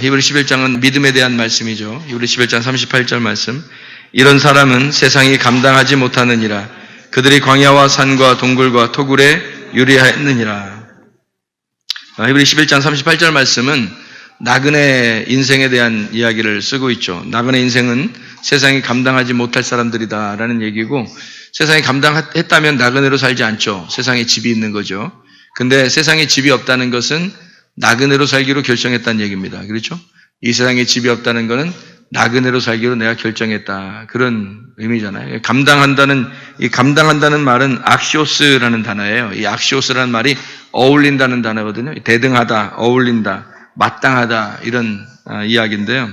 히브리 11장은 믿음에 대한 말씀이죠. 히브리 11장 38절 말씀. 이런 사람은 세상이 감당하지 못하느니라. 그들이 광야와 산과 동굴과 토굴에 유리하였느니라. 히브리 11장 38절 말씀은 나그네 인생에 대한 이야기를 쓰고 있죠. 나그네 인생은 세상이 감당하지 못할 사람들이다라는 얘기고, 세상이 감당했다면 나그네로 살지 않죠. 세상에 집이 있는 거죠. 근데 세상에 집이 없다는 것은 나그네로 살기로 결정했다는 얘기입니다. 그렇죠? 이 세상에 집이 없다는 것은 나그네로 살기로 내가 결정했다. 그런 의미잖아요. 감당한다는 말은 악시오스라는 단어예요. 이 악시오스라는 말이 어울린다는 단어거든요. 대등하다, 어울린다, 마땅하다, 이런 이야기인데요.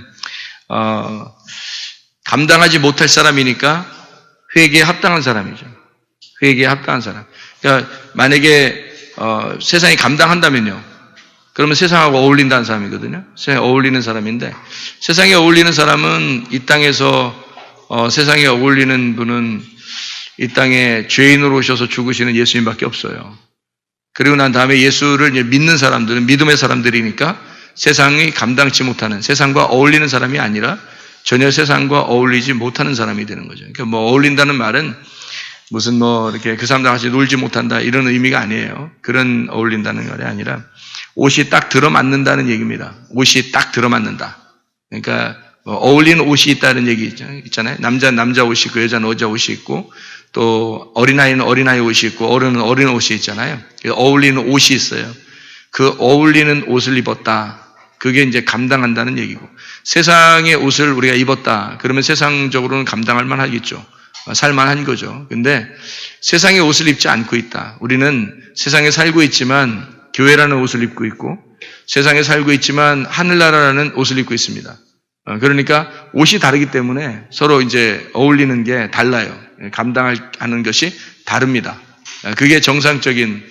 감당하지 못할 사람이니까 회개에 합당한 사람이죠. 회개에 합당한 사람. 그러니까 만약에 세상이 감당한다면요, 그러면 세상하고 어울린다는 사람이거든요. 세상에 어울리는 사람인데, 세상에 어울리는 사람은 이 땅에서 세상에 어울리는 분은 이 땅에 죄인으로 오셔서 죽으시는 예수님밖에 없어요. 그리고 난 다음에 예수를 믿는 사람들은 믿음의 사람들이니까 세상이 감당치 못하는, 세상과 어울리는 사람이 아니라 전혀 세상과 어울리지 못하는 사람이 되는 거죠. 그러니까 어울린다는 말은 무슨 이렇게 그 사람들 같이 놀지 못한다 이런 의미가 아니에요. 그런 어울린다는 말이 아니라 옷이 딱 들어맞는다는 얘기입니다. 옷이 딱 들어맞는다. 그러니까 어울리는 옷이 있다는 얘기 있잖아요. 남자 옷이 있고 여자는 여자 옷이 있고, 또 어린아이는 어린아이 옷이 있고 어른은 어린 옷이 있잖아요. 어울리는 옷이 있어요. 그 어울리는 옷을 입었다. 그게 이제 감당한다는 얘기고, 세상의 옷을 우리가 입었다. 그러면 세상적으로는 감당할 만하겠죠. 살만한 거죠. 근데 세상의 옷을 입지 않고 있다. 우리는 세상에 살고 있지만 교회라는 옷을 입고 있고, 세상에 살고 있지만 하늘나라라는 옷을 입고 있습니다. 그러니까 옷이 다르기 때문에 서로 이제 어울리는 게 달라요. 감당하는 것이 다릅니다. 그게 정상적인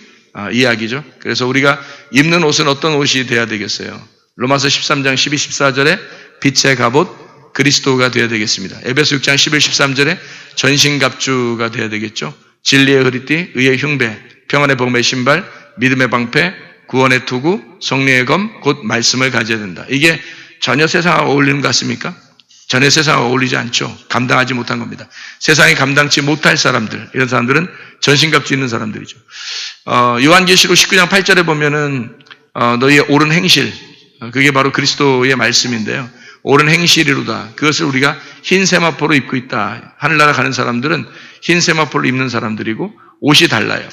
이야기죠. 그래서 우리가 입는 옷은 어떤 옷이 돼야 되겠어요? 로마서 13장 12, 14절에 빛의 갑옷 그리스도가 되어야 되겠습니다. 에베소 6장 11, 13절에 전신갑주가 되어야 되겠죠. 진리의 허리띠, 의의 흉배, 평안의 복음의 신발, 믿음의 방패, 구원의 투구, 성령의 검, 곧 말씀을 가져야 된다. 이게 전혀 세상하고 어울리는 것 같습니까? 전혀 세상하고 어울리지 않죠. 감당하지 못한 겁니다. 세상이 감당치 못할 사람들, 이런 사람들은 전신갑주 있는 사람들이죠. 요한계시록 19장 8절에 보면은 너희의 옳은 행실, 그게 바로 그리스도의 말씀인데요. 옳은 행실이로다. 그것을 우리가 흰 세마포로 입고 있다. 하늘나라 가는 사람들은 흰 세마포를 입는 사람들이고 옷이 달라요.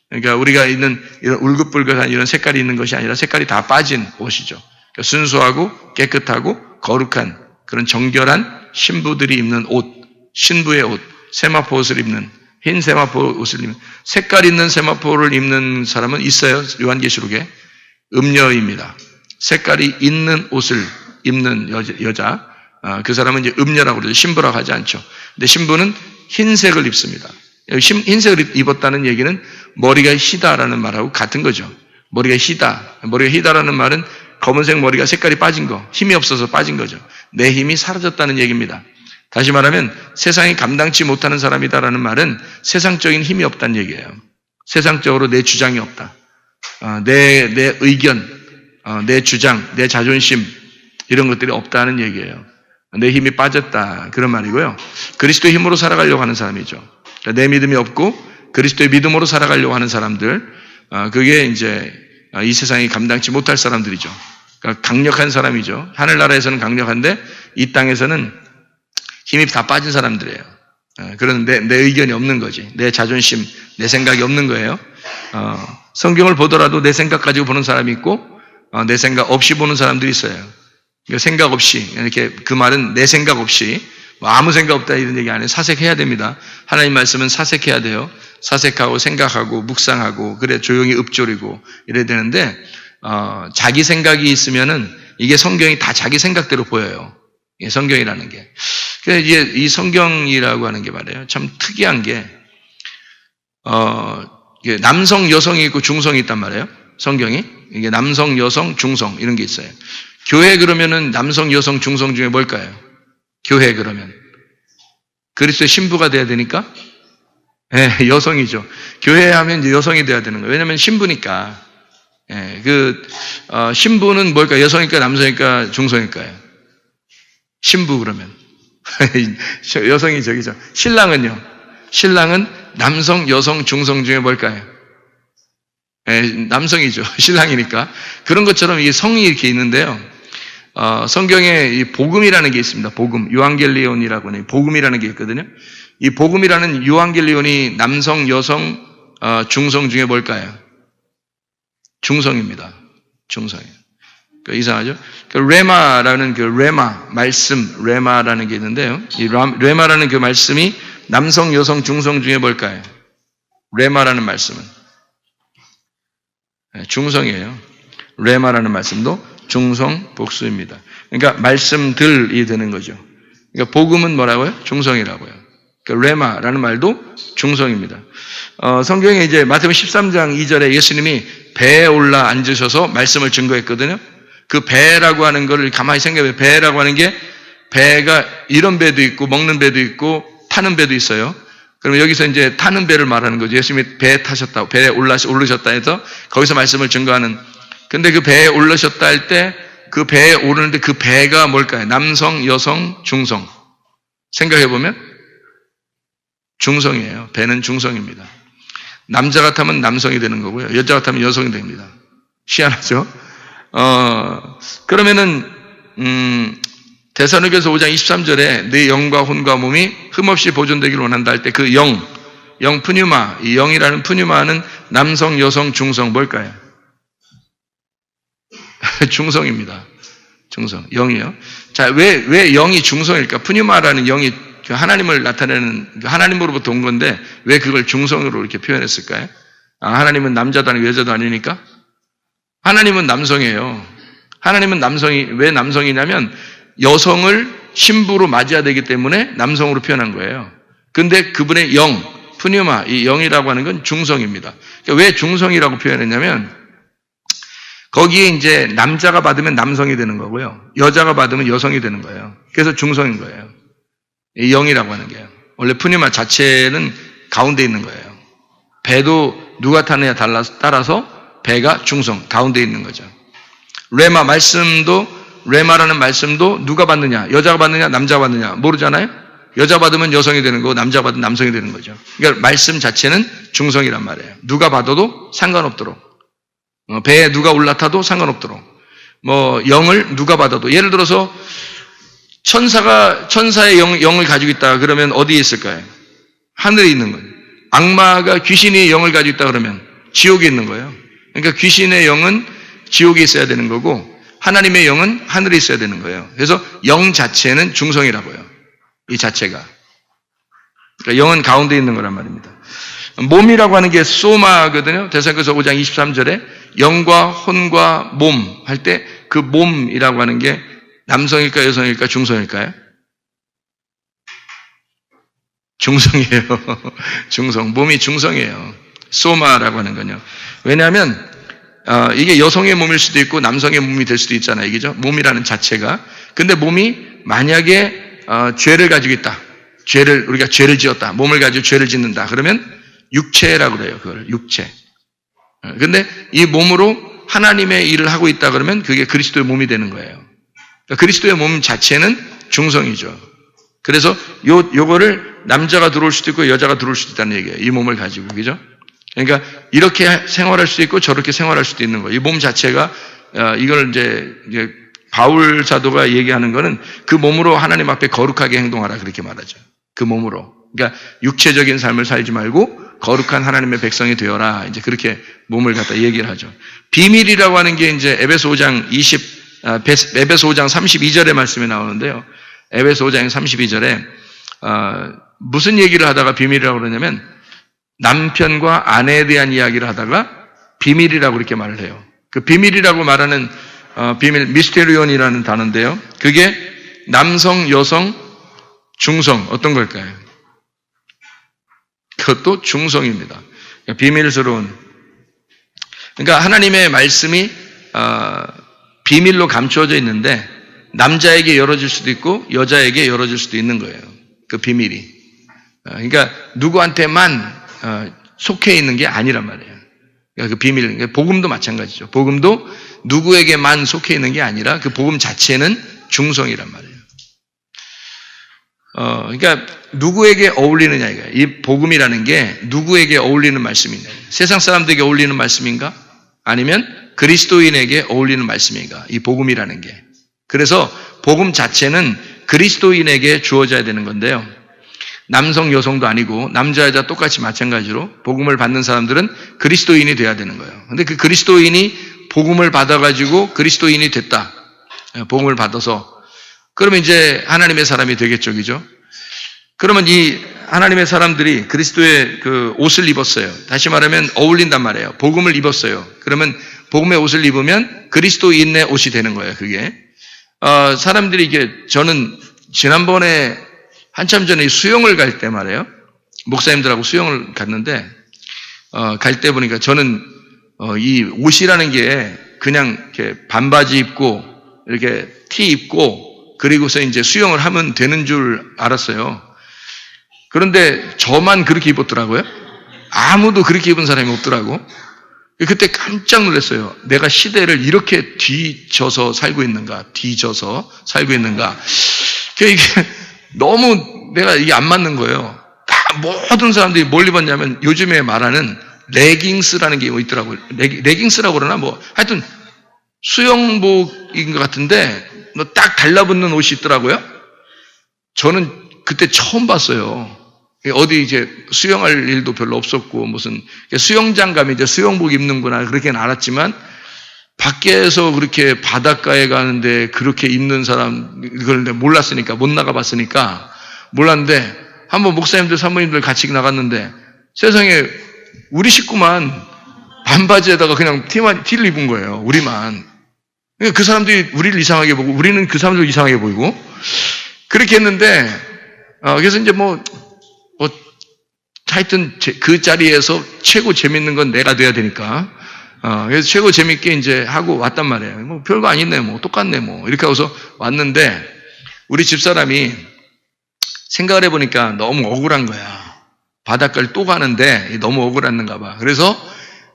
그러니까 우리가 있는 이런 울긋불긋한 이런 색깔이 있는 것이 아니라 색깔이 다 빠진 옷이죠. 그러니까 순수하고 깨끗하고 거룩한 그런 정결한 신부들이 입는 옷, 신부의 옷, 세마포 옷을 입는, 흰 세마포 옷을 입는, 색깔 있는 세마포를 입는 사람은 있어요. 요한계시록에. 음녀입니다. 색깔이 있는 옷을 입는 여자, 그 사람은 이제 음녀라고 그러죠. 신부라고 하지 않죠. 근데 신부는 흰색을 입습니다. 흰색을 입었다는 얘기는 머리가 희다라는 말하고 같은 거죠. 머리가 희다. 머리가 희다라는 말은 검은색 머리가 색깔이 빠진 거, 힘이 없어서 빠진 거죠. 내 힘이 사라졌다는 얘기입니다. 다시 말하면 세상이 감당치 못하는 사람이다라는 말은 세상적인 힘이 없다는 얘기예요. 세상적으로 내 주장이 없다. 내 의견, 내 주장, 내 자존심, 이런 것들이 없다는 얘기예요. 내 힘이 빠졌다. 그런 말이고요. 그리스도의 힘으로 살아가려고 하는 사람이죠. 그러니까 내 믿음이 없고 그리스도의 믿음으로 살아가려고 하는 사람들, 그게 이제 이 세상이 감당치 못할 사람들이죠. 그러니까 강력한 사람이죠. 하늘나라에서는 강력한데 이 땅에서는 힘이 다 빠진 사람들이에요. 그런데 내 의견이 없는 거지. 내 자존심, 내 생각이 없는 거예요. 성경을 보더라도 내 생각 가지고 보는 사람이 있고 내 생각 없이 보는 사람들이 있어요. 그러니까 생각 없이, 이렇게 그 말은 내 생각 없이 아무 생각 없다 이런 얘기 아니에요. 사색해야 됩니다. 하나님 말씀은 사색해야 돼요. 사색하고 생각하고 묵상하고, 그래 조용히 읊조리고 이래야 되는데 자기 생각이 있으면은 이게 성경이 다 자기 생각대로 보여요. 이게 성경이라는 게. 그래서 이제 이 성경이라고 하는 게 말이에요. 참 특이한 게 남성, 여성이 있고 중성이 있단 말이에요. 성경이 이게 남성, 여성, 중성 이런 게 있어요. 교회 그러면은 남성, 여성, 중성 중에 뭘까요? 교회 그러면 그리스도의 신부가 돼야 되니까 여성이죠. 교회 하면 이제 여성이 돼야 되는 거예요. 왜냐하면 신부니까. 예, 신부는 뭘까? 여성일까, 남성일까, 중성일까요? 신부 그러면. 여성이 저기죠. 신랑은요? 신랑은 남성, 여성, 중성 중에 뭘까요? 예, 남성이죠. 신랑이니까. 그런 것처럼 이 성이 이렇게 있는데요. 성경에 이 복음이라는 게 있습니다. 복음. 유앙겔리온이라고 하는 복음이라는 게 있거든요. 이 복음이라는 유앙겔리온이 남성, 여성, 중성 중에 뭘까요? 중성입니다. 중성이에요. 이상하죠? 레마라는 레마, 말씀, 레마라는 게 있는데요. 이 레마라는 그 말씀이 남성, 여성, 중성 중에 뭘까요? 레마라는 말씀은 중성이에요. 레마라는 말씀도 중성 복수입니다. 그러니까 말씀들이 되는 거죠. 그러니까 복음은 뭐라고요? 중성이라고요. 그러니까 레마라는 말도 중성입니다. 성경에 이제 마태복음 13장 2절에 예수님이 배에 올라 앉으셔서 말씀을 증거했거든요. 그 배라고 하는 거를 가만히 생각해 보면 배라고 하는 게 배가 이런 배도 있고 먹는 배도 있고 타는 배도 있어요. 그러면 여기서 이제 타는 배를 말하는 거죠. 예수님이 배에 타셨다, 배에 오르셨다 해서 거기서 말씀을 증거하는. 근데 그 배에 올르셨다 할 때 그 배에 오르는데 그 배가 뭘까요? 남성, 여성, 중성. 생각해 보면 중성이에요. 배는 중성입니다. 남자가 타면 남성이 되는 거고요. 여자가 타면 여성이 됩니다. 희한하죠? 그러면은 데살로니가서 5장 23절에 내 영과 혼과 몸이 흠없이 보존되기를 원한다 할 때 그 영 푸뉴마, 이 영이라는 푸뉴마는 남성, 여성, 중성 뭘까요? 중성입니다. 중성, 영이요. 자, 왜 영이 중성일까? 푸뉴마라는 영이 하나님을 나타내는, 하나님으로부터 온 건데 왜 그걸 중성으로 이렇게 표현했을까요? 하나님은 남자도 아니고 여자도 아니니까? 하나님은 남성이에요. 하나님은 왜 남성이냐면 여성을 신부로 맞이해야 되기 때문에 남성으로 표현한 거예요. 근데 그분의 영, 푸뉴마, 이 영이라고 하는 건 중성입니다. 그러니까 왜 중성이라고 표현했냐면 거기에 이제 남자가 받으면 남성이 되는 거고요. 여자가 받으면 여성이 되는 거예요. 그래서 중성인 거예요. 이 영이라고 하는 게요. 원래 푸뉴마 자체는 가운데 있는 거예요. 배도 누가 타느냐 따라서 배가 중성, 가운데 있는 거죠. 레마라는 말씀도 누가 받느냐, 여자가 받느냐, 남자가 받느냐 모르잖아요. 여자 받으면 여성이 되는 거고 남자 받으면 남성이 되는 거죠. 그러니까 말씀 자체는 중성이란 말이에요. 누가 받아도 상관없도록. 배에 누가 올라타도 상관없도록. 영을 누가 받아도. 예를 들어서 천사의 영을 가지고 있다 그러면 어디에 있을까요? 하늘에 있는 거예요. 악마가 귀신의 영을 가지고 있다 그러면 지옥에 있는 거예요. 그러니까 귀신의 영은 지옥에 있어야 되는 거고 하나님의 영은 하늘에 있어야 되는 거예요. 그래서 영 자체는 중성이라고요. 이 자체가. 그러니까 영은 가운데 있는 거란 말입니다. 몸이라고 하는 게 소마거든요. 데살로니가서 5장 23절에 영과 혼과 몸 할 때 그 몸이라고 하는 게 남성일까 여성일까 중성일까요? 중성이에요. 중성. 몸이 중성이에요. 소마라고 하는 건요. 왜냐하면 이게 여성의 몸일 수도 있고 남성의 몸이 될 수도 있잖아요. 이게죠. 몸이라는 자체가. 근데 몸이 만약에 죄를 가지고 있다. 우리가 죄를 지었다. 몸을 가지고 죄를 짓는다. 그러면 육체라고 그래요. 그걸 육체. 근데 이 몸으로 하나님의 일을 하고 있다 그러면 그게 그리스도의 몸이 되는 거예요. 그러니까 그리스도의 몸 자체는 중성이죠. 그래서 요거를 남자가 들어올 수도 있고 여자가 들어올 수도 있다는 얘기예요. 이 몸을 가지고. 그죠? 그러니까 이렇게 생활할 수도 있고 저렇게 생활할 수도 있는 거예요. 이 몸 자체가 이걸 이제 바울 사도가 얘기하는 거는 그 몸으로 하나님 앞에 거룩하게 행동하라 그렇게 말하죠. 그 몸으로. 그러니까 육체적인 삶을 살지 말고 거룩한 하나님의 백성이 되어라. 이제 그렇게 몸을 갖다 얘기를 하죠. 비밀이라고 하는 게 이제 에베소 5장 32절의 말씀에 나오는데요. 에베소 5장 32절에 무슨 얘기를 하다가 비밀이라고 그러냐면 남편과 아내에 대한 이야기를 하다가 비밀이라고 그렇게 말을 해요. 그 비밀이라고 말하는 비밀 미스테리온이라는 단어인데요. 그게 남성, 여성, 중성 어떤 걸까요? 그것도 중성입니다. 비밀스러운. 그러니까 하나님의 말씀이 비밀로 감추어져 있는데 남자에게 열어질 수도 있고 여자에게 열어질 수도 있는 거예요. 그 비밀이. 그러니까 누구한테만 속해 있는 게 아니란 말이에요. 그 비밀, 복음도 마찬가지죠. 복음도 누구에게만 속해 있는 게 아니라 그 복음 자체는 중성이란 말이에요. 그러니까 누구에게 어울리느냐 이거예요. 이 복음이라는 게 누구에게 어울리는 말씀이냐. 세상 사람들에게 어울리는 말씀인가? 아니면 그리스도인에게 어울리는 말씀인가? 이 복음이라는 게. 그래서 복음 자체는 그리스도인에게 주어져야 되는 건데요. 남성, 여성도 아니고 남자, 여자 똑같이 마찬가지로 복음을 받는 사람들은 그리스도인이 돼야 되는 거예요. 근데 그 그리스도인이 복음을 받아가지고 그리스도인이 됐다. 복음을 받아서. 그러면 이제 하나님의 사람이 되겠죠. 그죠? 그러면 이 하나님의 사람들이 그리스도의 그 옷을 입었어요. 다시 말하면 어울린단 말이에요. 복음을 입었어요. 그러면 복음의 옷을 입으면 그리스도인의 옷이 되는 거예요. 그게. 사람들이 이게 저는 지난번에 한참 전에 수영을 갈 때 말이에요. 목사님들하고 수영을 갔는데, 갈 때 보니까 저는, 이 옷이라는 게 그냥 이렇게 반바지 입고, 이렇게 티 입고, 그리고서 이제 수영을 하면 되는 줄 알았어요. 그런데 저만 그렇게 입었더라고요. 아무도 그렇게 입은 사람이 없더라고. 그때 깜짝 놀랐어요. 내가 시대를 이렇게 뒤져서 살고 있는가, 이게 너무 내가 이게 안 맞는 거예요. 다 모든 사람들이 뭘 입었냐면 요즘에 말하는 레깅스라는 게 있더라고요. 레깅스라고 그러나 뭐 하여튼 수영복인 것 같은데 딱 달라붙는 옷이 있더라고요. 저는 그때 처음 봤어요. 어디 이제 수영할 일도 별로 없었고 무슨 수영장 가면 이제 수영복 입는구나 그렇게는 알았지만 밖에서 그렇게 바닷가에 가는데 그렇게 입는 사람 이걸 몰랐으니까 못 나가봤으니까 몰랐는데 한번 목사님들 사모님들 같이 나갔는데 세상에 우리 식구만 반바지에다가 그냥 티를 입은 거예요. 우리만. 그 사람들이 우리를 이상하게 보고 우리는 그 사람들 이상하게 보이고 그렇게 했는데 그래서 이제 하여튼 그 자리에서 최고 재밌는 건 내가 돼야 되니까 그래서 최고 재밌게 이제 하고 왔단 말이에요. 뭐 별거 아니네, 뭐 똑같네, 뭐 이렇게 하고서 왔는데 우리 집사람이 생각을 해보니까 너무 억울한 거야. 바닷가를 또 가는데 너무 억울했는가 봐. 그래서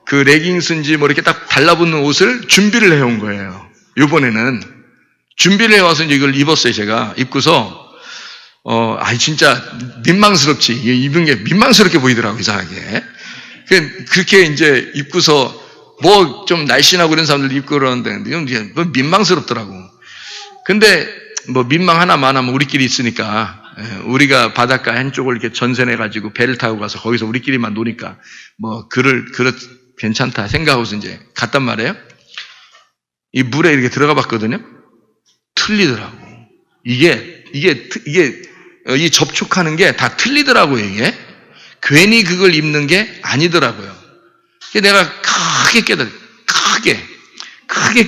그 레깅스인지 뭐 이렇게 딱 달라붙는 옷을 준비를 해온 거예요. 이번에는 준비를 해와서 이제 이걸 입었어요. 제가 입고서 진짜 민망스럽지. 입은 게 민망스럽게 보이더라고, 이상하게. 그렇게 이제 입고서 뭐 좀 날씬하고 그런 사람들 입고 그러는데 뭐 민망스럽더라고. 근데 뭐 민망하나 마나 우리끼리 있으니까 우리가 바닷가 한쪽을 이렇게 전선해가지고 배를 타고 가서 거기서 우리끼리만 노니까 뭐 괜찮다 생각하고서 이제 갔단 말이에요. 이 물에 이렇게 들어가 봤거든요. 틀리더라고. 이 접촉하는 게 다 틀리더라고요, 이게. 괜히 그걸 입는 게 아니더라고요. 내가 크게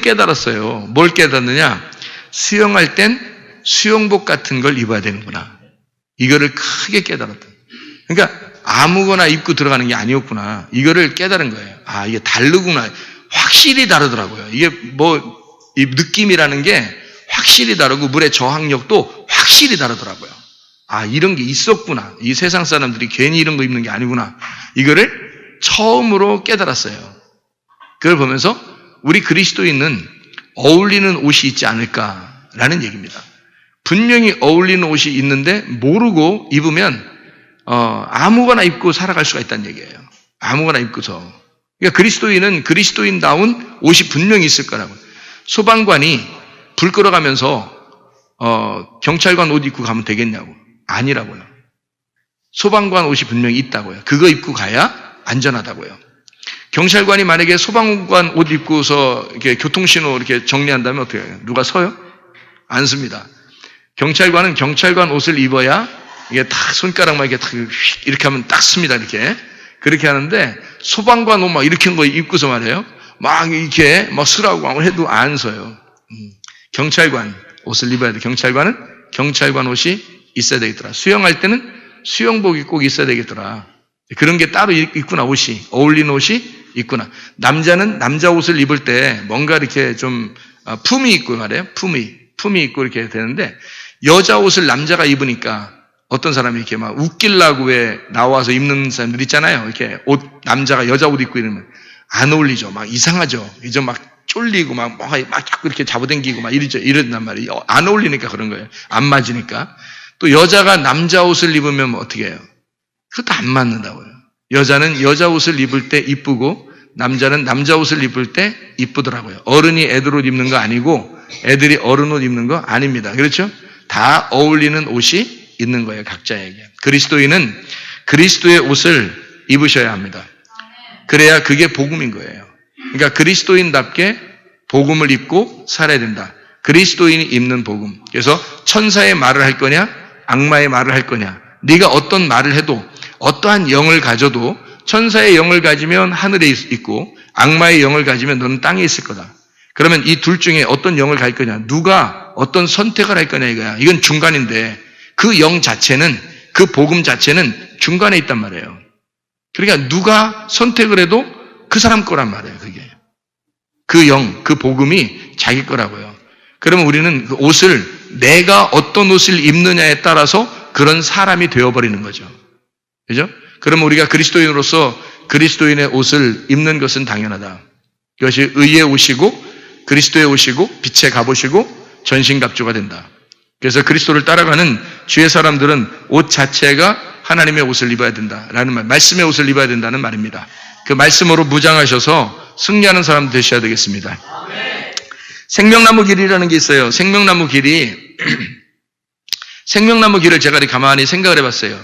깨달았어요. 뭘 깨달았느냐? 수영할 땐 수영복 같은 걸 입어야 되는구나. 이거를 크게 깨달았다. 그러니까 아무거나 입고 들어가는 게 아니었구나. 이거를 깨달은 거예요. 이게 다르구나. 확실히 다르더라고요. 이게 이 느낌이라는 게 확실히 다르고 물의 저항력도 확실히 다르더라고요. 이런 게 있었구나. 이 세상 사람들이 괜히 이런 거 입는 게 아니구나. 이거를 처음으로 깨달았어요. 그걸 보면서 우리 그리스도인은 어울리는 옷이 있지 않을까라는 얘기입니다. 분명히 어울리는 옷이 있는데 모르고 입으면 아무거나 입고 살아갈 수가 있다는 얘기예요. 아무거나 입고서. 그러니까 그리스도인은 그리스도인다운 옷이 분명히 있을 거라고. 소방관이 불 끌어가면서 경찰관 옷 입고 가면 되겠냐고. 아니라고요. 소방관 옷이 분명히 있다고요. 그거 입고 가야 안전하다고요. 경찰관이 만약에 소방관 옷 입고서 이렇게 교통신호 이렇게 정리한다면 어떻게 해요? 누가 서요? 안 씁니다. 경찰관은 경찰관 옷을 입어야 이게 딱 손가락만 이렇게 딱 이렇게 하면 딱 씁니다. 그렇게 하는데 소방관 옷 막 이렇게 한 거 입고서 말이에요. 막 이렇게 막 쓰라고 해도 안 서요. 경찰관 옷을 입어야 돼. 경찰관은 경찰관 옷이 있어야 되겠더라. 수영할 때는 수영복이 꼭 있어야 되겠더라. 그런 게 따로 있구나. 옷이 어울리는 옷이 있구나. 남자는 남자 옷을 입을 때 뭔가 이렇게 좀 품이 있고 말이에요. 품이 있고 이렇게 되는데 여자 옷을 남자가 입으니까 어떤 사람이 이렇게 막 웃기려고 왜 나와서 입는 사람들 있잖아요. 이렇게 남자가 여자 옷 입고 이러면 안 어울리죠. 막 이상하죠. 이제 막 쫄리고 막 자꾸 이렇게 잡아당기고 막 이런단 말이에요. 안 어울리니까 그런 거예요. 안 맞으니까. 또 여자가 남자 옷을 입으면 어떻게 해요? 그것도 안 맞는다고요. 여자는 여자 옷을 입을 때 이쁘고 남자는 남자 옷을 입을 때 이쁘더라고요. 어른이 애들 옷 입는 거 아니고 애들이 어른 옷 입는 거 아닙니다. 그렇죠? 다 어울리는 옷이 있는 거예요. 각자에게. 그리스도인은 그리스도의 옷을 입으셔야 합니다. 그래야 그게 복음인 거예요. 그러니까 그리스도인답게 복음을 입고 살아야 된다. 그리스도인이 입는 복음. 그래서 천사의 말을 할 거냐, 악마의 말을 할 거냐. 네가 어떤 말을 해도 어떠한 영을 가져도 천사의 영을 가지면 하늘에 있고 악마의 영을 가지면 너는 땅에 있을 거다. 그러면 이 둘 중에 어떤 영을 갈 거냐, 누가 어떤 선택을 할 거냐 이거야. 이건 중간인데 그 영 자체는, 그 복음 자체는 중간에 있단 말이에요. 그러니까 누가 선택을 해도 그 사람 거란 말이에요. 그게 그 영, 그 복음이 자기 거라고요. 그러면 우리는 그 옷을, 내가 어떤 옷을 입느냐에 따라서 그런 사람이 되어버리는 거죠. 그죠? 그러면 우리가 그리스도인으로서 그리스도인의 옷을 입는 것은 당연하다. 그것이 의의 옷이고 그리스도의 옷이고 빛의 갑옷이고 전신갑주가 된다. 그래서 그리스도를 따라가는 주의 사람들은 옷 자체가 하나님의 옷을 입어야 된다라는 말, 말씀의 옷을 입어야 된다는 말입니다. 그 말씀으로 무장하셔서 승리하는 사람 되셔야 되겠습니다. 생명나무 길이라는 게 있어요. 생명나무 길이 생명나무 길을 제가 가만히 생각을 해봤어요.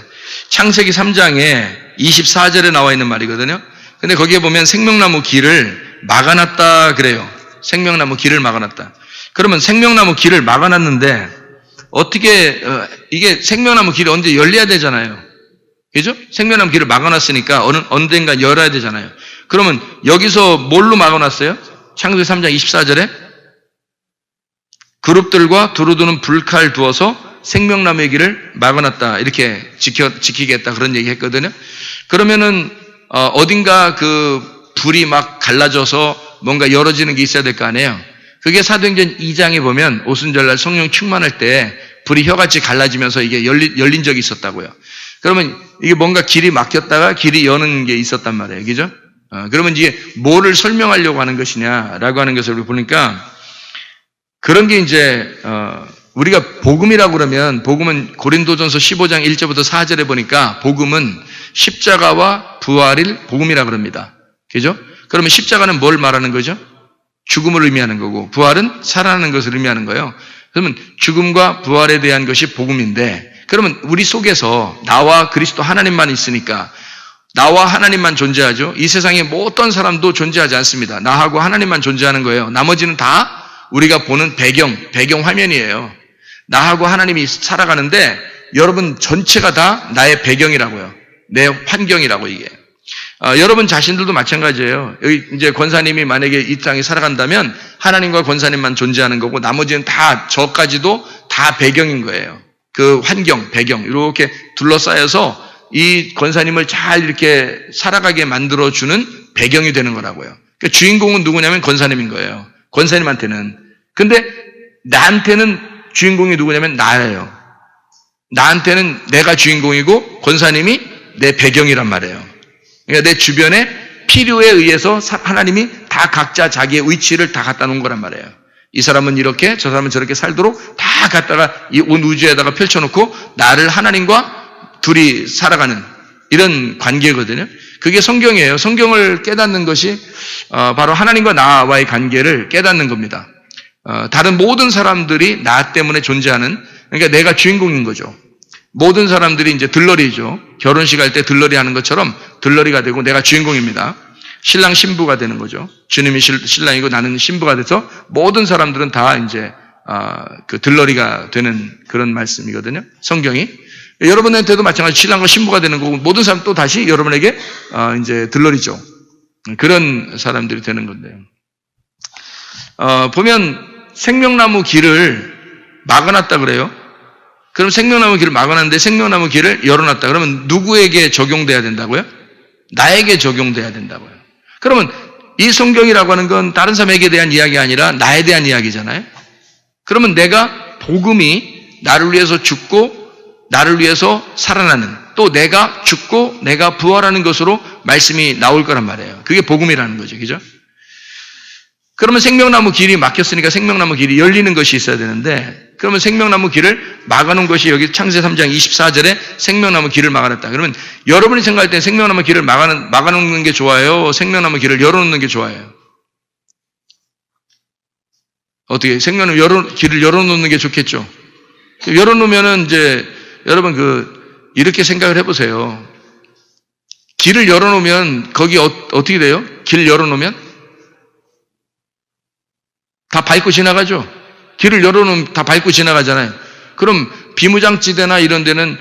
창세기 3장에 24절에 나와 있는 말이거든요. 근데 거기에 보면 생명나무 길을 막아놨다 그래요. 생명나무 길을 막아놨다. 그러면 생명나무 길을 막아놨는데 어떻게 이게 생명나무 길이 언제 열려야 되잖아요. 그죠? 생명나무 길을 막아놨으니까 언젠가 열어야 되잖아요. 그러면 여기서 뭘로 막아놨어요? 창세기 3장 24절에 그룹들과 두루두는 불칼 두어서 생명나무의 길을 막아놨다. 이렇게 지키겠다. 그런 얘기 했거든요. 그러면은 어딘가 그 불이 막 갈라져서 뭔가 열어지는 게 있어야 될 거 아니에요. 그게 사도행전 2장에 보면 오순절날 성령 충만할 때 불이 혀같이 갈라지면서 이게 열린 적이 있었다고요. 그러면 이게 뭔가 길이 막혔다가 길이 여는 게 있었단 말이에요. 그죠? 그러면 이게 뭐를 설명하려고 하는 것이냐라고 하는 것을 우리 보니까 그런 게 이제 우리가 복음이라고 그러면 복음은 고린도전서 15장 1절부터 4절에 보니까 복음은 십자가와 부활일 복음이라고 그럽니다. 그죠? 그러면 십자가는 뭘 말하는 거죠? 죽음을 의미하는 거고 부활은 살아나는 것을 의미하는 거예요. 그러면 죽음과 부활에 대한 것이 복음인데 그러면 우리 속에서 나와 그리스도 하나님만 있으니까 나와 하나님만 존재하죠. 이 세상에 뭐 어떤 사람도 존재하지 않습니다. 나하고 하나님만 존재하는 거예요. 나머지는 다 우리가 보는 배경 화면이에요. 나하고 하나님이 살아가는데 여러분 전체가 다 나의 배경이라고요. 내 환경이라고 이게. 여러분 자신들도 마찬가지예요. 여기 이제 권사님이 만약에 이 땅에 살아간다면 하나님과 권사님만 존재하는 거고 나머지는 다 저까지도 다 배경인 거예요. 그 환경, 배경 이렇게 둘러싸여서 이 권사님을 잘 이렇게 살아가게 만들어주는 배경이 되는 거라고요. 그러니까 주인공은 누구냐면 권사님인 거예요. 권사님한테는. 근데 나한테는 주인공이 누구냐면 나예요. 나한테는 내가 주인공이고 권사님이 내 배경이란 말이에요. 그러니까 내 주변에 필요에 의해서 하나님이 다 각자 자기의 위치를 다 갖다 놓은 거란 말이에요. 이 사람은 이렇게 저 사람은 저렇게 살도록 다 갖다가 이 온 우주에다가 펼쳐놓고 나를 하나님과 둘이 살아가는 이런 관계거든요. 그게 성경이에요. 성경을 깨닫는 것이 바로 하나님과 나와의 관계를 깨닫는 겁니다. 다른 모든 사람들이 나 때문에 존재하는, 그러니까 내가 주인공인 거죠. 모든 사람들이 이제 들러리죠. 결혼식 할 때 들러리 하는 것처럼 들러리가 되고 내가 주인공입니다. 신랑 신부가 되는 거죠. 주님이 신랑이고 나는 신부가 돼서 모든 사람들은 다 이제 그 들러리가 되는 그런 말씀이거든요. 성경이. 여러분한테도 마찬가지 신랑과 신부가 되는 거고 모든 사람 또 다시 여러분에게 이제 들러리죠. 그런 사람들이 되는 건데요. 보면 생명나무 길을 막아놨다 그래요. 그럼 생명나무 길을 막아놨는데 생명나무 길을 열어놨다. 그러면 누구에게 적용돼야 된다고요? 나에게 적용돼야 된다고요. 그러면 이 성경이라고 하는 건 다른 사람에게 대한 이야기가 아니라 나에 대한 이야기잖아요. 그러면 내가 복음이 나를 위해서 죽고 나를 위해서 살아나는 또 내가 죽고 내가 부활하는 것으로 말씀이 나올 거란 말이에요. 그게 복음이라는 거죠. 그죠? 그러면 생명나무 길이 막혔으니까 생명나무 길이 열리는 것이 있어야 되는데, 그러면 생명나무 길을 막아놓은 것이 여기 창세기 3장 24절에 생명나무 길을 막아놨다. 그러면 여러분이 생각할 때 생명나무 길을 막아놓는 게 좋아요? 생명나무 길을 열어놓는 게 좋아요? 어떻게? 생명나무 길을 열어놓는 게 좋겠죠? 열어놓으면은 이제 여러분 이렇게 생각을 해보세요. 길을 열어놓으면 거기 어떻게 돼요? 길 열어놓으면? 다 밟고 지나가죠? 길을 열어놓으면 다 밟고 지나가잖아요. 그럼 비무장지대나 이런 데는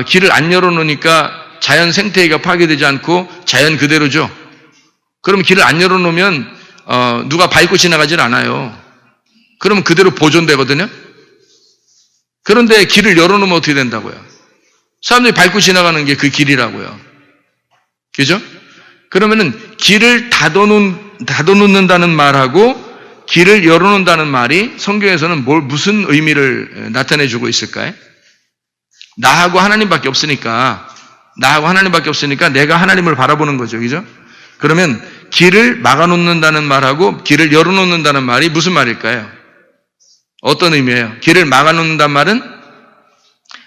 길을 안 열어놓으니까 자연 생태계가 파괴되지 않고 자연 그대로죠. 그럼 길을 안 열어놓으면 누가 밟고 지나가질 않아요. 그러면 그대로 보존되거든요. 그런데 길을 열어놓으면 어떻게 된다고요? 사람들이 밟고 지나가는 게 그 길이라고요. 그죠? 그러면은 길을 닫아놓는다는 말하고 길을 열어놓는다는 말이 성경에서는 무슨 의미를 나타내주고 있을까요? 나하고 하나님밖에 없으니까 내가 하나님을 바라보는 거죠. 그죠? 그러면 길을 막아놓는다는 말하고 길을 열어놓는다는 말이 무슨 말일까요? 어떤 의미예요? 길을 막아놓는다는 말은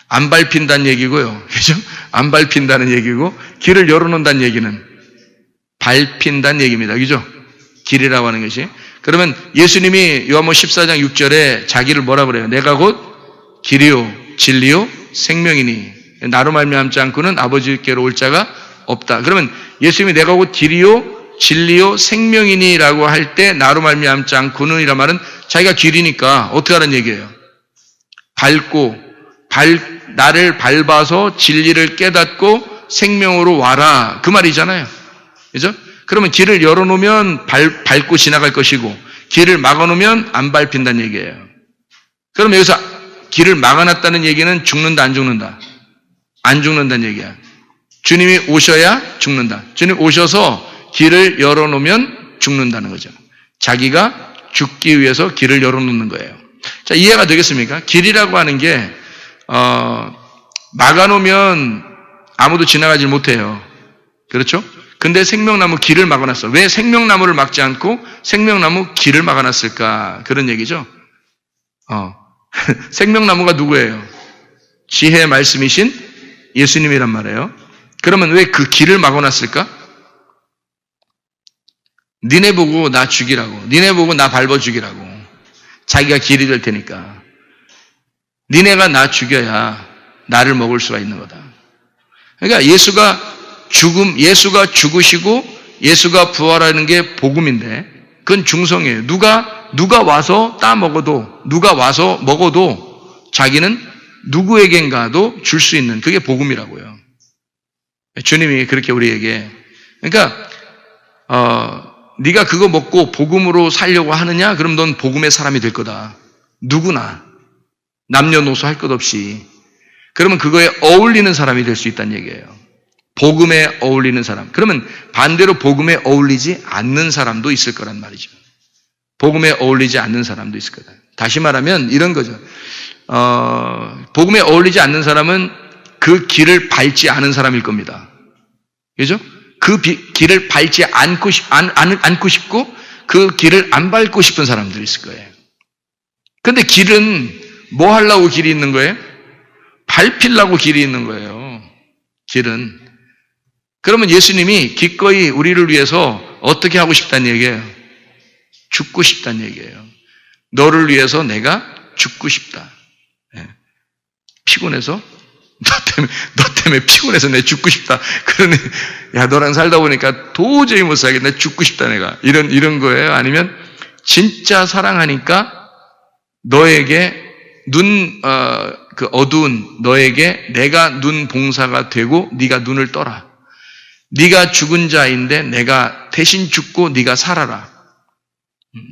안 밟힌다는 얘기고요. 그죠? 안 밟힌다는 얘기고, 길을 열어놓는다는 얘기는 밟힌다는 얘기입니다. 그죠? 길이라고 하는 것이. 그러면 예수님이 요한복음 14장 6절에 자기를 뭐라 그래요? 내가 곧 길이요 진리요 생명이니 나로 말미암지 않고는 아버지께로 올 자가 없다. 그러면 예수님이 내가 곧 길이요 진리요 생명이니라고 할 때 나로 말미암지 않고는 이란 말은 자기가 길이니까 어떻게 하는 얘기예요? 나를 밟아서 진리를 깨닫고 생명으로 와라. 그 말이잖아요. 그죠? 그러면 길을 열어놓으면 밟고 지나갈 것이고, 길을 막아놓으면 안 밟힌다는 얘기예요. 그럼 여기서 길을 막아놨다는 얘기는 죽는다, 안 죽는다? 안 죽는다는 얘기야. 주님이 오셔야 죽는다. 주님 오셔서 길을 열어놓으면 죽는다는 거죠. 자기가 죽기 위해서 길을 열어놓는 거예요. 자, 이해가 되겠습니까? 길이라고 하는 게 막아놓으면 아무도 지나가지 못해요. 그렇죠? 근데 생명나무 길을 막아놨어. 왜 생명나무를 막지 않고 생명나무 길을 막아놨을까? 그런 얘기죠. 생명나무가 누구예요? 지혜의 말씀이신 예수님이란 말이에요. 그러면 왜 그 길을 막아놨을까? 니네 보고 나 죽이라고. 니네 보고 나 밟아 죽이라고. 자기가 길이 될 테니까. 니네가 나 죽여야 나를 먹을 수가 있는 거다. 그러니까 예수가 죽으시고 예수가 부활하는 게 복음인데 그건 중성이에요. 누가 와서 따 먹어도, 누가 와서 먹어도 자기는 누구에겐가도 줄 수 있는 그게 복음이라고요. 주님이 그렇게 우리에게, 그러니까 네가 그거 먹고 복음으로 살려고 하느냐? 그럼 넌 복음의 사람이 될 거다. 누구나 남녀노소 할 것 없이. 그러면 그거에 어울리는 사람이 될 수 있다는 얘기예요. 복음에 어울리는 사람. 그러면 반대로 복음에 어울리지 않는 사람도 있을 거란 말이죠. 복음에 어울리지 않는 사람도 있을 거다. 다시 말하면 이런 거죠. 복음에 어울리지 않는 사람은 그 길을 밟지 않은 사람일 겁니다. 그죠? 그 길을 밟지 않고 싶고 그 길을 안 밟고 싶은 사람들이 있을 거예요. 근데 길은 뭐 하려고 길이 있는 거예요? 밟히려고 길이 있는 거예요. 길은. 그러면 예수님이 기꺼이 우리를 위해서 어떻게 하고 싶다는 얘기예요? 죽고 싶다는 얘기예요. 너를 위해서 내가 죽고 싶다. 피곤해서? 너 때문에 피곤해서 내가 죽고 싶다. 그러니, 야, 너랑 살다 보니까 도저히 못 살겠다. 내가 죽고 싶다, 내가. 이런 거예요? 아니면, 진짜 사랑하니까 너에게 어두운 너에게 내가 눈 봉사가 되고 네가 눈을 떠라. 네가 죽은 자인데 내가 대신 죽고 네가 살아라.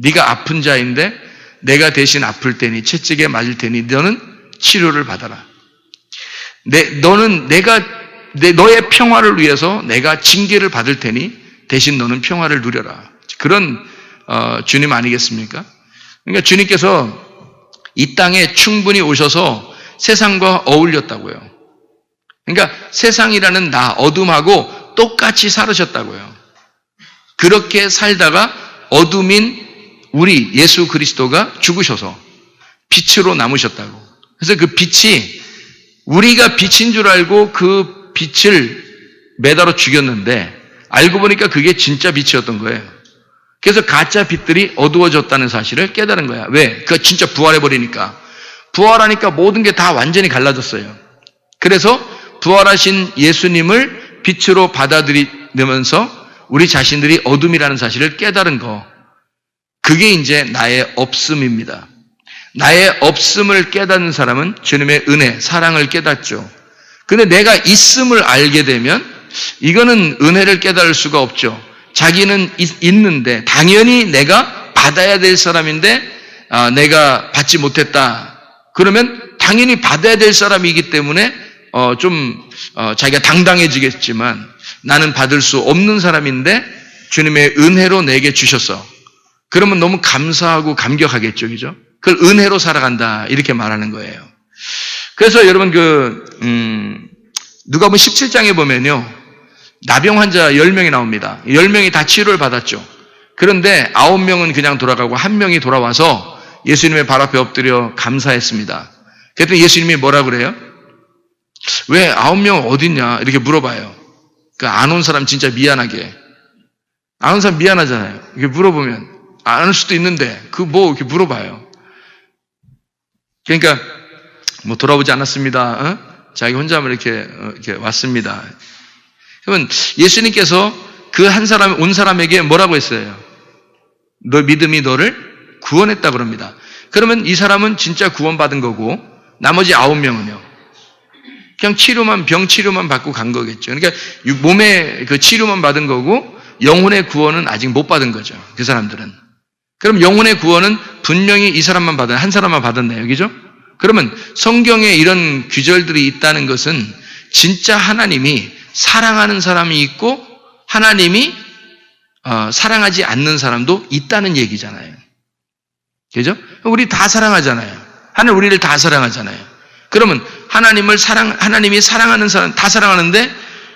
네가 아픈 자인데 내가 대신 아플 테니 채찍에 맞을 테니 너는 치료를 받아라. 너의 평화를 위해서 내가 징계를 받을 테니 대신 너는 평화를 누려라. 그런 주님 아니겠습니까? 그러니까 주님께서 이 땅에 충분히 오셔서 세상과 어울렸다고요. 그러니까 세상이라는 나, 어둠하고 똑같이 살으셨다고요. 그렇게 살다가 어둠인 우리 예수 그리스도가 죽으셔서 빛으로 남으셨다고. 그래서 그 빛이 우리가 빛인 줄 알고 그 빛을 매달아 죽였는데 알고 보니까 그게 진짜 빛이었던 거예요. 그래서 가짜 빛들이 어두워졌다는 사실을 깨달은 거야. 왜? 그 진짜 부활해버리니까. 부활하니까 모든 게 다 완전히 갈라졌어요. 그래서 부활하신 예수님을 빛으로 받아들이면서 우리 자신들이 어둠이라는 사실을 깨달은 거. 그게 이제 나의 없음입니다. 나의 없음을 깨닫는 사람은 주님의 은혜, 사랑을 깨닫죠. 근데 내가 있음을 알게 되면 이거는 은혜를 깨달을 수가 없죠. 자기는 있는데 당연히 내가 받아야 될 사람인데 내가 받지 못했다. 그러면 당연히 받아야 될 사람이기 때문에 자기가 당당해지겠지만 나는 받을 수 없는 사람인데 주님의 은혜로 내게 주셨어. 그러면 너무 감사하고 감격하겠죠, 그죠? 그걸 은혜로 살아간다 이렇게 말하는 거예요. 그래서 여러분 누가복음 17장에 보면요, 나병 환자 10명이 나옵니다. 10명이 다 치료를 받았죠. 그런데 9명은 그냥 돌아가고 1명이 돌아와서 예수님의 발 앞에 엎드려 감사했습니다. 그랬더니 예수님이 뭐라 그래요? 왜 9명 어딨냐 이렇게 물어봐요. 안 온 사람 진짜 미안하게. 안 온 사람 미안하잖아요. 이렇게 물어보면 안 올 수도 있는데 이렇게 물어봐요. 그러니까 돌아오지 않았습니다. 자기 혼자만 이렇게 왔습니다. 그러면 예수님께서 그 한 사람 온 사람에게 뭐라고 했어요? 너 믿음이 너를 구원했다 그럽니다. 그러면 이 사람은 진짜 구원받은 거고 나머지 9명은요. 그냥 병 치료만 받고 간 거겠죠. 그러니까 몸의 그 치료만 받은 거고 영혼의 구원은 아직 못 받은 거죠. 그 사람들은. 그럼 영혼의 구원은 분명히 이 사람만 한 사람만 받았네요. 그죠? 그러면 성경에 이런 규절들이 있다는 것은 진짜 하나님이 사랑하는 사람이 있고 하나님이 사랑하지 않는 사람도 있다는 얘기잖아요. 그죠? 우리 다 사랑하잖아요. 하나님 우리를 다 사랑하잖아요. 그러면 하나님이 사랑하는 사람 다 사랑하는데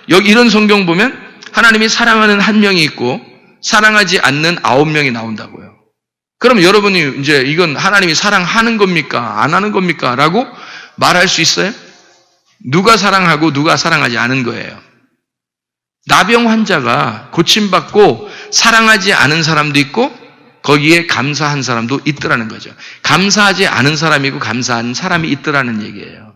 여기 이런 성경 보면 하나님이 사랑하는 1명이 있고 사랑하지 않는 9명이 나온다고요. 그럼 여러분이 이제 이건 하나님이 사랑하는 겁니까? 안 하는 겁니까? 라고 말할 수 있어요? 누가 사랑하고 누가 사랑하지 않은 거예요. 나병 환자가 고침받고 사랑하지 않은 사람도 있고 거기에 감사한 사람도 있더라는 거죠. 감사하지 않은 사람이고 감사한 사람이 있더라는 얘기예요.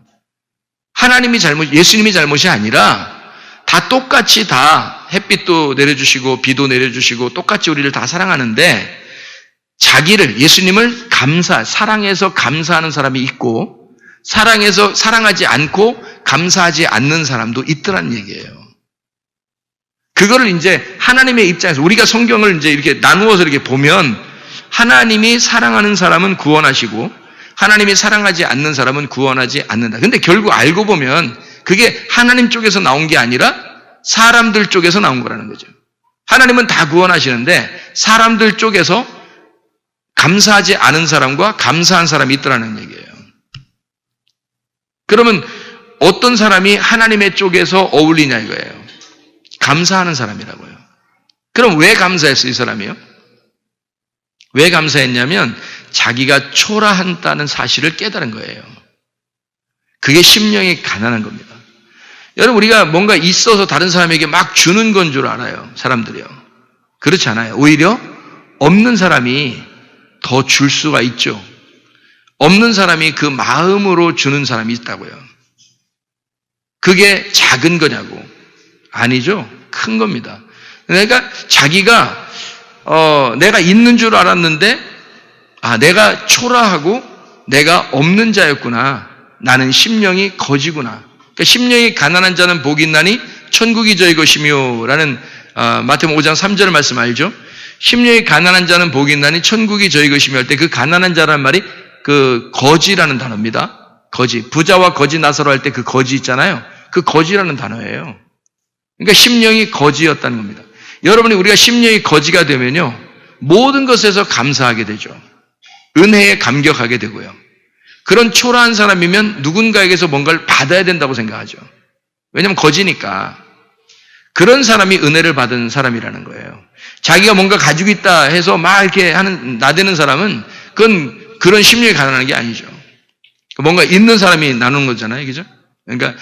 예수님이 잘못이 아니라 다 똑같이 다 햇빛도 내려주시고 비도 내려주시고 똑같이 우리를 다 사랑하는데 예수님을 사랑해서 감사하는 사람이 있고 사랑해서 사랑하지 않고 감사하지 않는 사람도 있더라는 얘기예요. 그거를 이제 하나님의 입장에서 우리가 성경을 이제 이렇게 나누어서 이렇게 보면 하나님이 사랑하는 사람은 구원하시고 하나님이 사랑하지 않는 사람은 구원하지 않는다. 근데 결국 알고 보면 그게 하나님 쪽에서 나온 게 아니라 사람들 쪽에서 나온 거라는 거죠. 하나님은 다 구원하시는데 사람들 쪽에서 감사하지 않은 사람과 감사한 사람이 있더라는 얘기예요. 그러면 어떤 사람이 하나님의 쪽에서 어울리냐 이거예요. 감사하는 사람이라고요. 그럼 왜 감사했어요, 이 사람이요? 왜 감사했냐면 자기가 초라한다는 사실을 깨달은 거예요. 그게 심령이 가난한 겁니다. 여러분 우리가 뭔가 있어서 다른 사람에게 막 주는 건 줄 알아요. 사람들이요. 그렇지 않아요. 오히려 없는 사람이 더 줄 수가 있죠. 없는 사람이 그 마음으로 주는 사람이 있다고요. 그게 작은 거냐고. 아니죠. 큰 겁니다. 그러니까 자기가 내가 있는 줄 알았는데 내가 초라하고 내가 없는 자였구나. 나는 심령이 거지구나. 그러니까 심령이 가난한 자는 복이 있나니 천국이 저희 것이며 라는 마태복음 5장 3절 말씀 알죠? 심령이 가난한 자는 복이 있나니 천국이 저희 것이며 할 때 그 가난한 자라는 말이 그 거지라는 단어입니다. 거지. 부자와 거지 나서로 할 때 그 거지 있잖아요. 그 거지라는 단어예요. 그러니까 심령이 거지였다는 겁니다. 여러분이 우리가 심령이 거지가 되면요. 모든 것에서 감사하게 되죠. 은혜에 감격하게 되고요. 그런 초라한 사람이면 누군가에게서 뭔가를 받아야 된다고 생각하죠. 왜냐면 거지니까. 그런 사람이 은혜를 받은 사람이라는 거예요. 자기가 뭔가 가지고 있다 해서 막 이렇게 나대는 사람은 그런 심리에 가난한 게 아니죠. 뭔가 있는 사람이 나누는 거잖아요. 그죠? 그러니까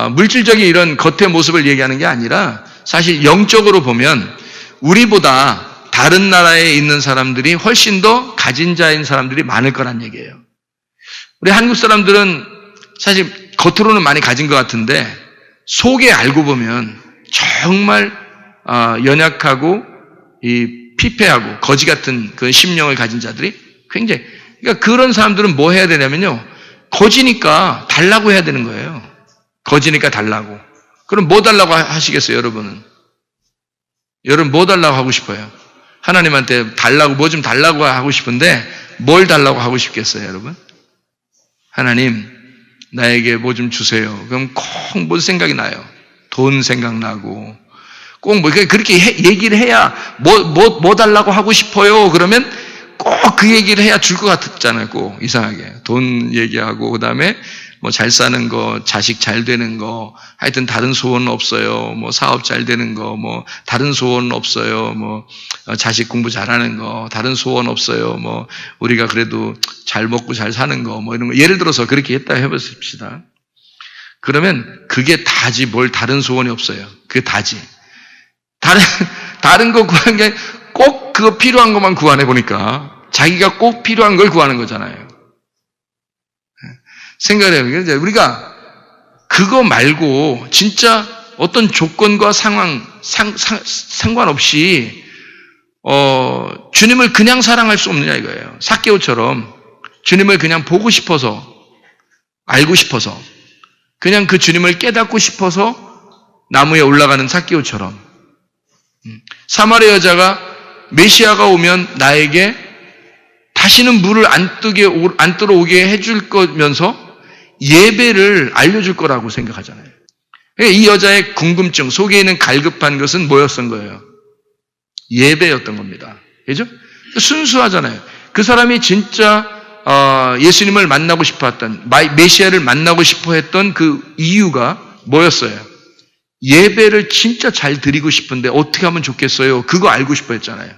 물질적인 이런 겉의 모습을 얘기하는 게 아니라 사실 영적으로 보면 우리보다 다른 나라에 있는 사람들이 훨씬 더 가진 자인 사람들이 많을 거란 얘기예요. 우리 한국 사람들은 사실 겉으로는 많이 가진 것 같은데 속에 알고 보면 정말 연약하고 이 피폐하고 거지 같은 그 심령을 가진 자들이 굉장히, 그러니까 그런 사람들은 뭐 해야 되냐면요, 거지니까 달라고 해야 되는 거예요. 거지니까 달라고. 그럼 뭐 달라고 하시겠어요, 여러분은? 여러분 뭐 달라고 하고 싶어요? 하나님한테 달라고, 뭐 좀 달라고 하고 싶은데 뭘 달라고 하고 싶겠어요, 여러분? 하나님, 나에게 뭐 좀 주세요. 그럼 꼭 뭔 생각이 나요? 돈 생각나고, 꼭 뭐, 그렇게 얘기를 해야, 뭐 달라고 하고 싶어요. 그러면 꼭 그 얘기를 해야 줄 것 같았잖아요. 꼭 이상하게. 돈 얘기하고, 그 다음에 뭐 잘 사는 거, 자식 잘 되는 거, 하여튼 다른 소원은 없어요. 뭐 사업 잘 되는 거, 뭐 다른 소원은 없어요. 뭐 자식 공부 잘하는 거, 다른 소원 없어요. 뭐 우리가 그래도 잘 먹고 잘 사는 거, 뭐 이런 거. 예를 들어서 그렇게 했다 해보십시다. 그러면 그게 다지, 뭘 다른 소원이 없어요. 그게 다지. 다른 거 구하는 게 꼭 그거 필요한 것만 구하네 보니까 자기가 꼭 필요한 걸 구하는 거잖아요. 생각해요. 우리가 그거 말고 진짜 어떤 조건과 상황, 상관없이, 주님을 그냥 사랑할 수 없느냐 이거예요. 삭개오처럼 주님을 그냥 보고 싶어서, 알고 싶어서, 그냥 그 주님을 깨닫고 싶어서 나무에 올라가는 삭개오처럼. 사마리아 여자가 메시아가 오면 나에게 다시는 물을 안 들어오게 해줄 거면서 예배를 알려줄 거라고 생각하잖아요. 이 여자의 궁금증, 속에 있는 갈급한 것은 뭐였던 거예요? 예배였던 겁니다. 그죠? 순수하잖아요. 그 사람이 진짜 예수님을 만나고 싶어 했던, 메시아를 만나고 싶어 했던 그 이유가 뭐였어요? 예배를 진짜 잘 드리고 싶은데 어떻게 하면 좋겠어요? 그거 알고 싶어 했잖아요.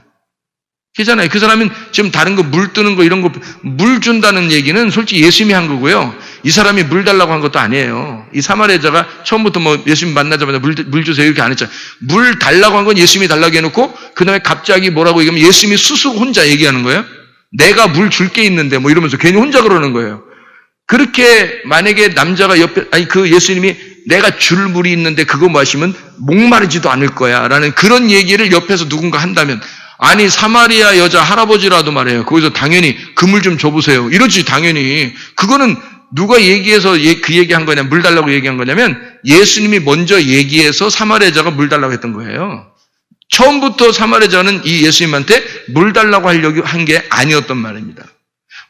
그잖아요. 그 사람은 지금 다른 거 물 뜨는 거 이런 거 물 준다는 얘기는 솔직히 예수님이 한 거고요. 이 사람이 물 달라고 한 것도 아니에요. 이 사마리아 여자가 처음부터 뭐 예수님 만나자마자 물 주세요 이렇게 안 했잖아요. 물 달라고 한 건 예수님이 달라고 해놓고 그 다음에 갑자기 뭐라고 얘기하면 예수님이 스스로 혼자 얘기하는 거예요. 내가 물 줄 게 있는데 뭐 이러면서 괜히 혼자 그러는 거예요. 그렇게 만약에 남자가 옆에, 그 예수님이 내가 줄 물이 있는데 그거 마시면 목마르지도 않을 거야 라는 그런 얘기를 옆에서 누군가 한다면, 아니 사마리아 여자 할아버지라도 말해요. 거기서 당연히 그 물 좀 줘보세요 이러지 당연히. 그거는 누가 얘기해서 그 얘기한 거냐, 물 달라고 얘기한 거냐면 예수님이 먼저 얘기해서 사마리아 여자가 물 달라고 했던 거예요. 처음부터 사마리아 여자는 이 예수님한테 물 달라고 하려고 한 게 아니었던 말입니다.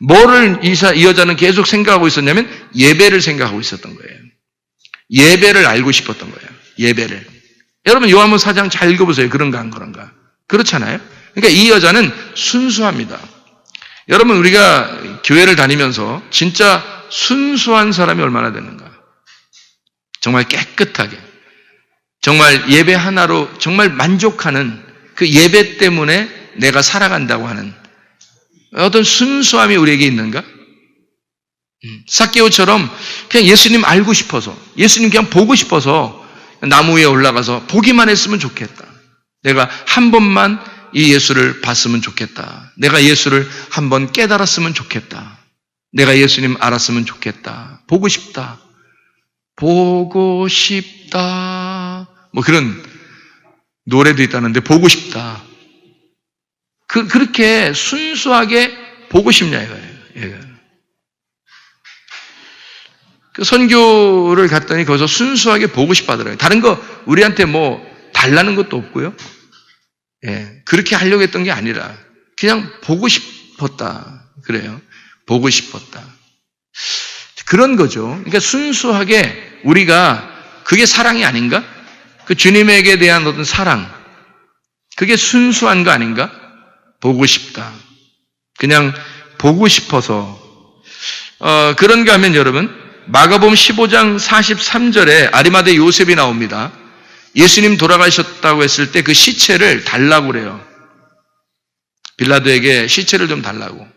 뭐를 이 여자는 계속 생각하고 있었냐면 예배를 생각하고 있었던 거예요. 예배를 알고 싶었던 거예요. 예배를. 여러분 요한복음 4장 잘 읽어보세요. 그런가 안 그런가. 그렇잖아요. 그러니까 이 여자는 순수합니다. 여러분 우리가 교회를 다니면서 진짜 순수한 사람이 얼마나 되는가. 정말 깨끗하게, 정말 예배 하나로 정말 만족하는 그 예배 때문에 내가 살아간다고 하는 어떤 순수함이 우리에게 있는가? 삭개오처럼 그냥 예수님 알고 싶어서, 예수님 그냥 보고 싶어서 나무 위에 올라가서 보기만 했으면 좋겠다. 내가 한 번만 이 예수를 봤으면 좋겠다. 내가 예수를 한번 깨달았으면 좋겠다. 내가 예수님 알았으면 좋겠다. 보고 싶다. 보고 싶다. 뭐 그런 노래도 있다는데 보고 싶다. 그렇게 순수하게 보고 싶냐 이거예요. 예. 그 선교를 갔더니 거기서 순수하게 보고 싶어 하더라고요. 다른 거 우리한테 뭐 달라는 것도 없고요. 예. 그렇게 하려고 했던 게 아니라 그냥 보고 싶었다. 그래요. 보고 싶었다. 그런 거죠. 그러니까 순수하게 우리가, 그게 사랑이 아닌가? 그 주님에게 대한 어떤 사랑. 그게 순수한 거 아닌가? 보고 싶다. 그냥 보고 싶어서. 그런가 하면 여러분, 마가복음 15장 43절에 아리마대 요셉이 나옵니다. 예수님 돌아가셨다고 했을 때 그 시체를 달라고 그래요. 빌라도에게 시체를 좀 달라고.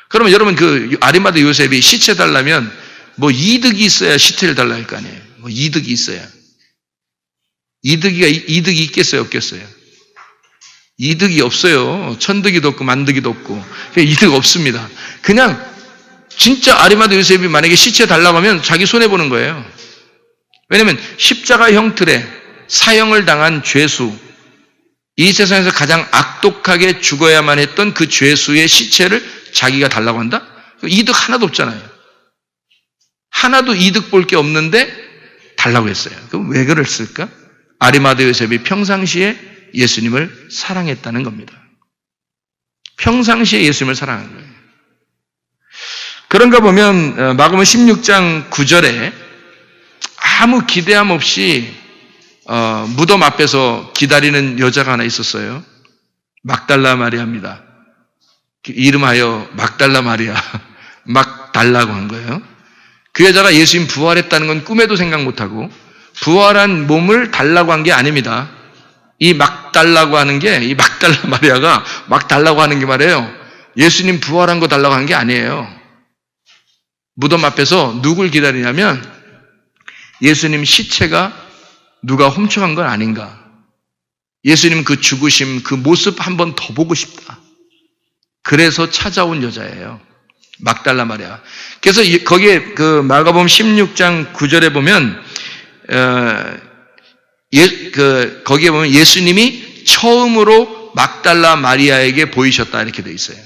그러면 여러분 그 아리마대 요셉이 시체 달라면 뭐 이득이 있어야 시체를 달라 할 거 아니에요. 뭐 이득이 있어야. 이득이 있겠어요, 없겠어요? 이득이 없어요. 천득이도 없고 만득이도 없고. 이득 없습니다. 그냥 진짜 아리마대 요셉이 만약에 시체 달라고 하면 자기 손해보는 거예요. 왜냐하면 십자가 형틀에 사형을 당한 죄수, 이 세상에서 가장 악독하게 죽어야만 했던 그 죄수의 시체를 자기가 달라고 한다? 이득 하나도 없잖아요. 하나도 이득 볼 게 없는데 달라고 했어요. 그럼 왜 그랬을까? 아리마대 요셉이 평상시에 예수님을 사랑했다는 겁니다. 평상시에 예수님을 사랑한 거예요. 그런가 보면 마가복음 16장 9절에 아무 기대함 없이 무덤 앞에서 기다리는 여자가 하나 있었어요. 막달라 마리아입니다. 이름하여 막달라 마리아, 막 달라고 한 거예요. 그 여자가 예수님 부활했다는 건 꿈에도 생각 못하고 부활한 몸을 달라고 한 게 아닙니다. 이 막 달라고 하는 게, 이 막달라 마리아가 막 달라고 하는 게 말이에요. 예수님 부활한 거 달라고 한 게 아니에요. 무덤 앞에서 누굴 기다리냐면 예수님 시체가 누가 훔쳐간 건 아닌가. 예수님 그 죽으심, 그 모습 한번 더 보고 싶다. 그래서 찾아온 여자예요. 막달라 마리아. 그래서 거기에 그 마가복음 16장 9절에 보면 거기에 보면 예수님이 처음으로 막달라 마리아에게 보이셨다 이렇게 돼 있어요.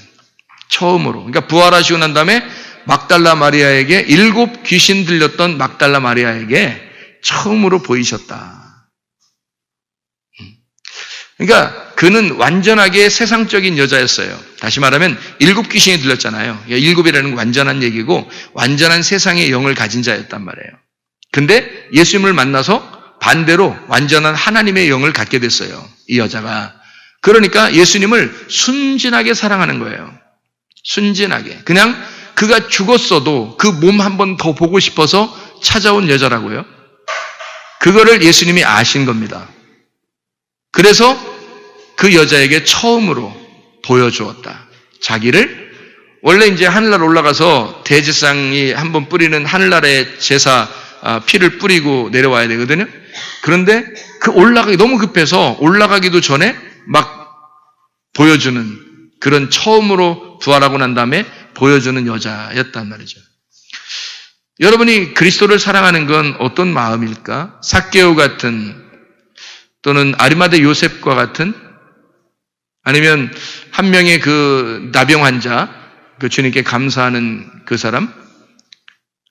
처음으로. 그러니까 부활하시고 난 다음에 막달라 마리아에게 7 귀신 들렸던 막달라 마리아에게 처음으로 보이셨다. 그러니까 그는 완전하게 세상적인 여자였어요. 다시 말하면 7 귀신이 들렸잖아요. 7이라는 건 완전한 얘기고 완전한 세상의 영을 가진 자였단 말이에요. 근데 예수님을 만나서 반대로 완전한 하나님의 영을 갖게 됐어요. 이 여자가. 그러니까 예수님을 순진하게 사랑하는 거예요. 순진하게. 그냥 그가 죽었어도 그 몸 한 번 더 보고 싶어서 찾아온 여자라고요. 그거를 예수님이 아신 겁니다. 그래서 그 여자에게 처음으로 보여주었다. 자기를 원래 이제 하늘나라 올라가서 대제사장이 한번 뿌리는 하늘나라의 제사 피를 뿌리고 내려와야 되거든요. 그런데 그 올라가기 너무 급해서 올라가기도 전에 막 보여주는 그런 처음으로 부활하고 난 다음에 보여주는 여자였단 말이죠. 여러분이 그리스도를 사랑하는 건 어떤 마음일까? 삭개오 같은 또는 아리마대 요셉과 같은 아니면 한 명의 그 나병 환자 그 주님께 감사하는 그 사람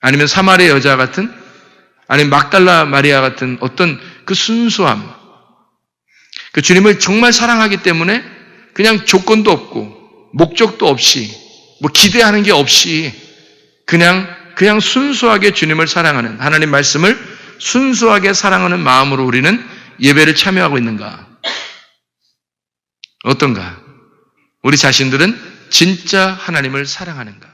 아니면 사마리아 여자 같은 아니면 막달라 마리아 같은 어떤 그 순수함 그 주님을 정말 사랑하기 때문에 그냥 조건도 없고 목적도 없이 뭐 기대하는 게 없이 그냥 순수하게 주님을 사랑하는 하나님 말씀을 순수하게 사랑하는 마음으로 우리는 예배를 참여하고 있는가? 어떤가? 우리 자신들은 진짜 하나님을 사랑하는가?